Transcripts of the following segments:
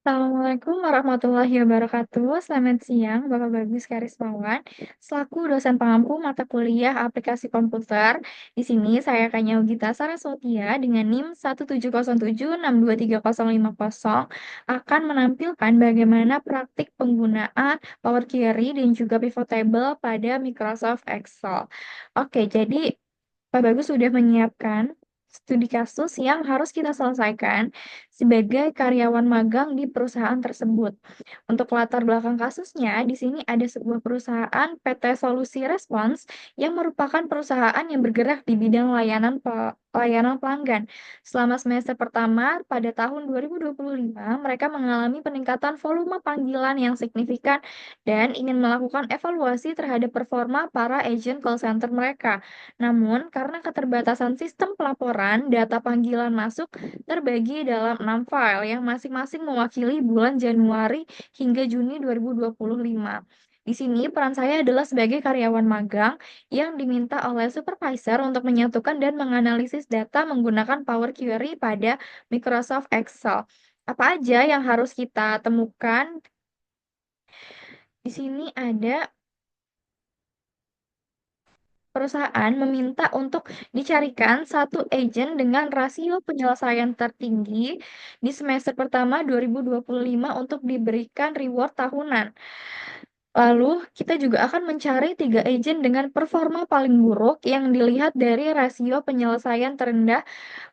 Assalamualaikum warahmatullahi wabarakatuh. Selamat siang, Bapak Bagus Karismawan. Selaku dosen pengampu mata kuliah aplikasi komputer, di sini saya Kanya Gita Saraswatia dengan NIM 17076230050 akan menampilkan bagaimana praktik penggunaan Power Query dan juga pivot table pada Microsoft Excel. Oke, jadi Pak Bagus sudah menyiapkan studi kasus yang harus kita selesaikan sebagai karyawan magang di perusahaan tersebut. Untuk latar belakang kasusnya, di sini ada sebuah perusahaan PT Solusi Respons yang merupakan perusahaan yang bergerak di bidang layanan pelanggan. Selama semester pertama pada tahun 2025, mereka mengalami peningkatan volume panggilan yang signifikan dan ingin melakukan evaluasi terhadap performa para agent call center mereka. Namun, karena keterbatasan sistem pelaporan, data panggilan masuk terbagi dalam 6 file yang masing-masing mewakili bulan Januari hingga Juni 2025. Di sini peran saya adalah sebagai karyawan magang yang diminta oleh supervisor untuk menyatukan dan menganalisis data menggunakan Power Query pada Microsoft Excel. Apa aja yang harus kita temukan? Di sini ada perusahaan meminta untuk dicarikan satu agen dengan rasio penyelesaian tertinggi di semester pertama 2025 untuk diberikan reward tahunan. Lalu, kita juga akan mencari 3 agen dengan performa paling buruk yang dilihat dari rasio penyelesaian terendah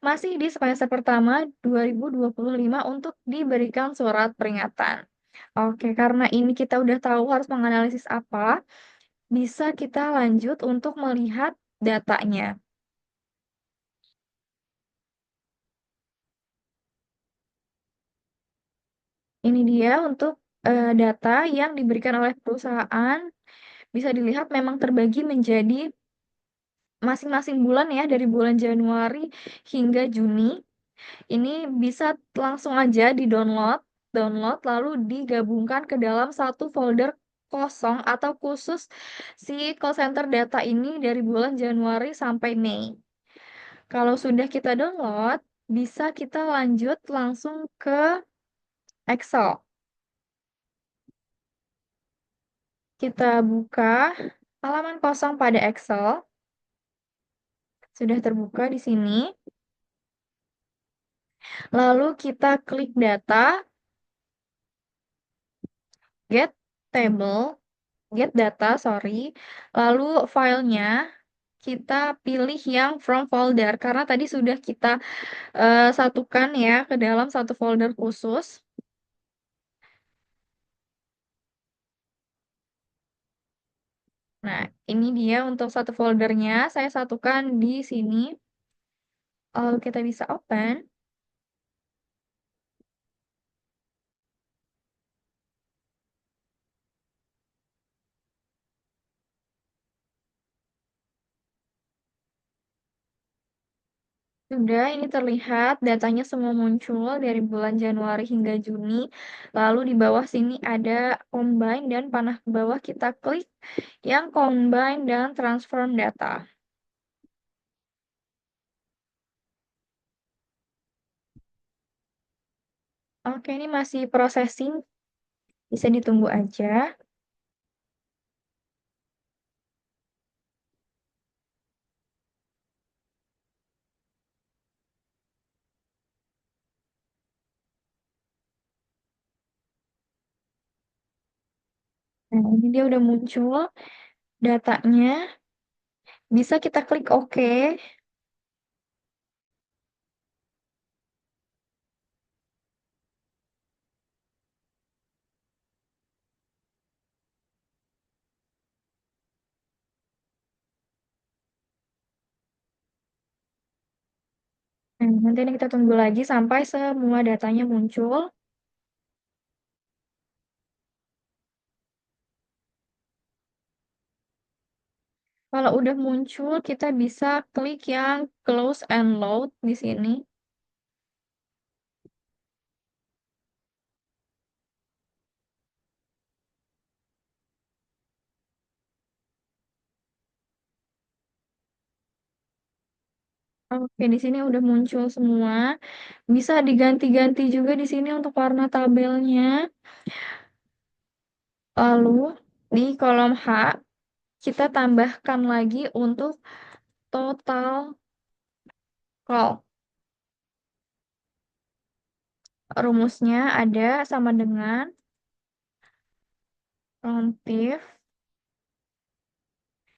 masih di semester pertama 2025 untuk diberikan surat peringatan. Oke, karena ini kita udah tahu harus menganalisis apa, bisa kita lanjut untuk melihat datanya. Ini dia untuk data yang diberikan oleh perusahaan, bisa dilihat memang terbagi menjadi masing-masing bulan ya, dari bulan Januari hingga Juni. Ini bisa langsung aja di-download, download lalu digabungkan ke dalam satu folder kosong atau khusus si call center data ini dari bulan Januari sampai Mei. Kalau sudah kita download, bisa kita lanjut langsung ke Excel. Kita buka halaman kosong pada Excel. Sudah terbuka di sini. Lalu kita klik data, get table, get data, sorry. Lalu filenya kita pilih yang from folder karena tadi sudah kita satukan ya ke dalam satu folder khusus. Nah, ini dia untuk satu foldernya. Saya satukan di sini. Lalu kita bisa open. Sudah, ini terlihat datanya semua muncul dari bulan Januari hingga Juni. Lalu di bawah sini ada combine dan panah ke bawah kita klik yang combine dan transform data. Oke, ini masih processing, bisa ditunggu aja. Nah, ini dia udah muncul datanya. Bisa kita klik OK. Nah, nanti ini kita tunggu lagi sampai semua datanya muncul. Kalau udah muncul, kita bisa klik yang close and load di sini. Oke, di sini udah muncul semua. Bisa diganti-ganti juga di sini untuk warna tabelnya. Lalu di kolom H kita tambahkan lagi untuk total call. Rumusnya ada sama dengan relatif,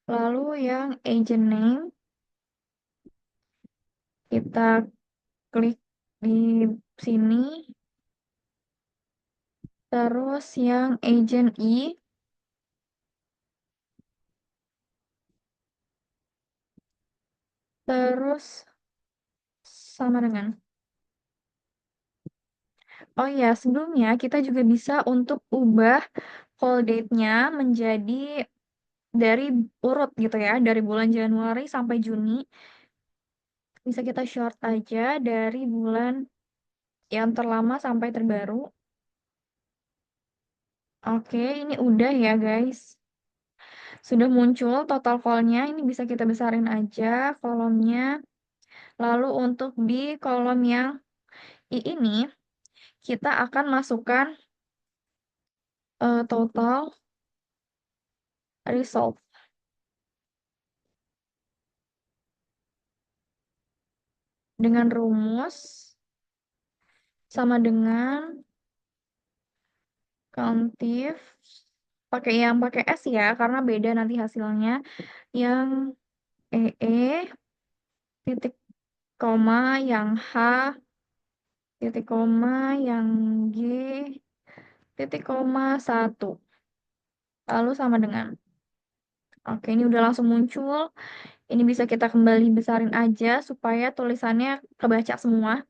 lalu yang agent name kita klik di sini, terus yang agent E, terus sama dengan. Oh ya, sebelumnya kita juga bisa untuk ubah call date-nya menjadi dari urut gitu ya, dari bulan Januari sampai Juni. Bisa kita short aja dari bulan yang terlama sampai terbaru. Oke, ini udah ya guys. Sudah muncul total call-nya, ini bisa kita besarin aja kolomnya. Lalu untuk di kolom yang I ini, kita akan masukkan total result dengan rumus sama dengan countif pakai yang pakai S ya karena beda nanti hasilnya yang titik koma yang H titik koma yang G titik koma 1 lalu sama dengan oke ini udah langsung muncul ini bisa kita kembali besarin aja supaya tulisannya kebaca semua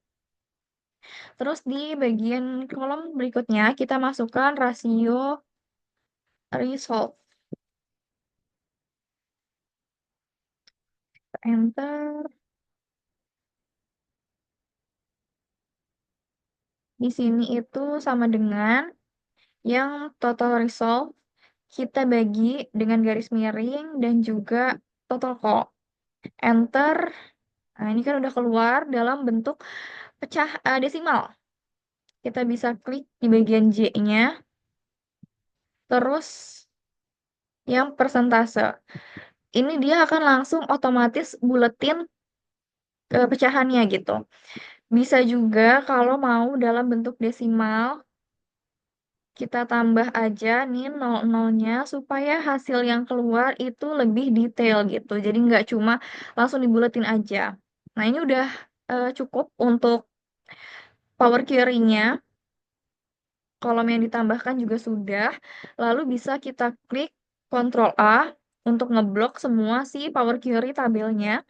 terus di bagian kolom berikutnya kita masukkan rasio result enter di sini itu sama dengan yang total result kita bagi dengan garis miring dan juga total call. Enter. Nah, ini kan udah keluar dalam bentuk pecah desimal. Kita bisa klik di bagian J-nya, terus yang persentase. Ini dia akan langsung otomatis buletin pecahannya gitu. Bisa juga kalau mau dalam bentuk desimal, kita tambah aja nih 00-nya supaya hasil yang keluar itu lebih detail gitu. Jadi nggak cuma langsung dibuletin aja. Nah ini udah cukup untuk power query-nya. Kolom yang ditambahkan juga sudah. Lalu bisa kita klik Ctrl A untuk ngeblok semua si power query tabelnya.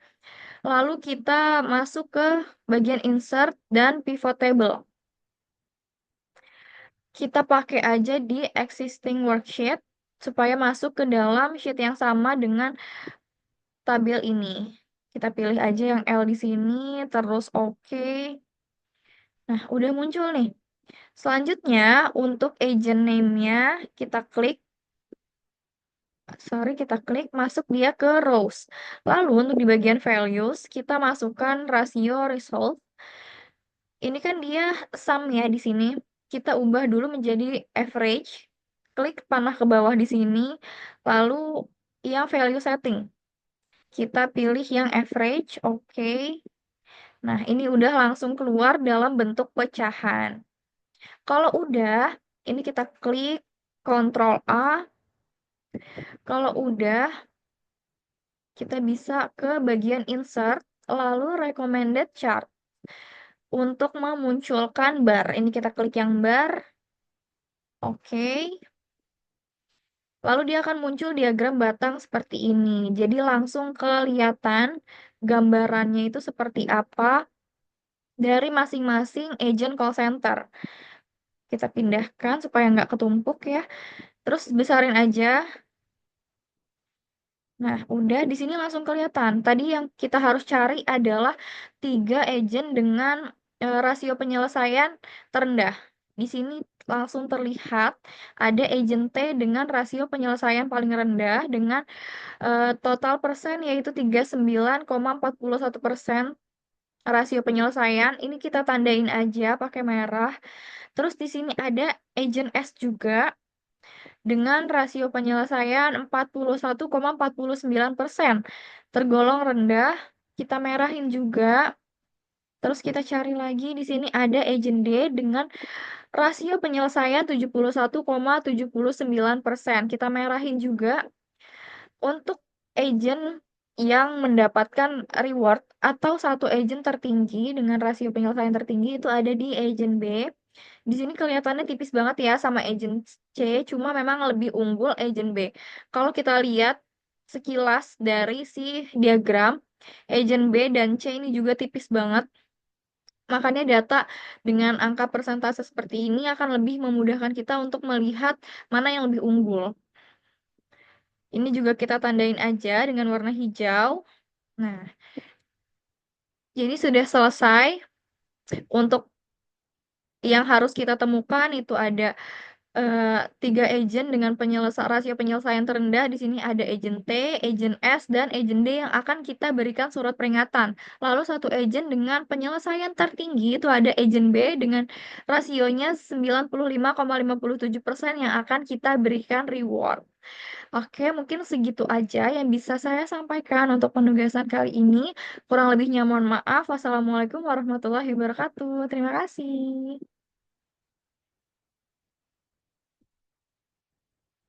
Lalu kita masuk ke bagian insert dan pivot table. Kita pakai aja di existing worksheet supaya masuk ke dalam sheet yang sama dengan tabel ini. Kita pilih aja yang L di sini, terus OK. Nah, udah muncul nih. Selanjutnya, untuk agent name-nya, kita klik masuk dia ke rows. Lalu, untuk di bagian values, kita masukkan rasio result. Ini kan dia sum ya di sini. Kita ubah dulu menjadi average. Klik panah ke bawah di sini. Lalu yang value setting. Kita pilih yang average, oke. Nah, ini udah langsung keluar dalam bentuk pecahan. Kalau udah, ini kita klik Ctrl A. Kalau udah, kita bisa ke bagian insert, lalu recommended chart. Untuk memunculkan bar, ini kita klik yang bar. Oke. Lalu dia akan muncul diagram batang seperti ini. Jadi langsung kelihatan gambarannya itu seperti apa dari masing-masing agent call center. Kita pindahkan supaya nggak ketumpuk ya. Terus besarin aja. Nah, udah di sini langsung kelihatan. Tadi yang kita harus cari adalah 3 agent dengan rasio penyelesaian terendah. Di sini langsung terlihat ada agent T dengan rasio penyelesaian paling rendah dengan total persen yaitu 39,41%. rasio penyelesaian. Ini kita tandain aja pakai merah. Terus di sini ada agent S juga dengan rasio penyelesaian 41,49%. Tergolong rendah. Kita merahin juga. Terus kita cari lagi di sini ada agent D dengan rasio penyelesaian 71,79%. Kita merahin juga. Untuk agent yang mendapatkan reward atau satu agent tertinggi dengan rasio penyelesaian tertinggi itu ada di agent B. Di sini kelihatannya tipis banget ya sama agent C, cuma memang lebih unggul agent B. Kalau kita lihat sekilas dari si diagram, agent B dan C ini juga tipis banget. Makanya data dengan angka persentase seperti ini akan lebih memudahkan kita untuk melihat mana yang lebih unggul. Ini juga kita tandain aja dengan warna hijau. Nah, jadi sudah selesai. Untuk yang harus kita temukan itu ada tiga agent dengan rasio penyelesaian terendah. Di sini ada agent T, agent S, dan agent D yang akan kita berikan surat peringatan. Lalu satu agent dengan penyelesaian tertinggi itu ada agent B dengan rasionya 95,57% yang akan kita berikan reward. Oke, mungkin segitu aja yang bisa saya sampaikan untuk penugasan kali ini. Kurang lebihnya mohon maaf. Wassalamualaikum warahmatullahi wabarakatuh. Terima kasih.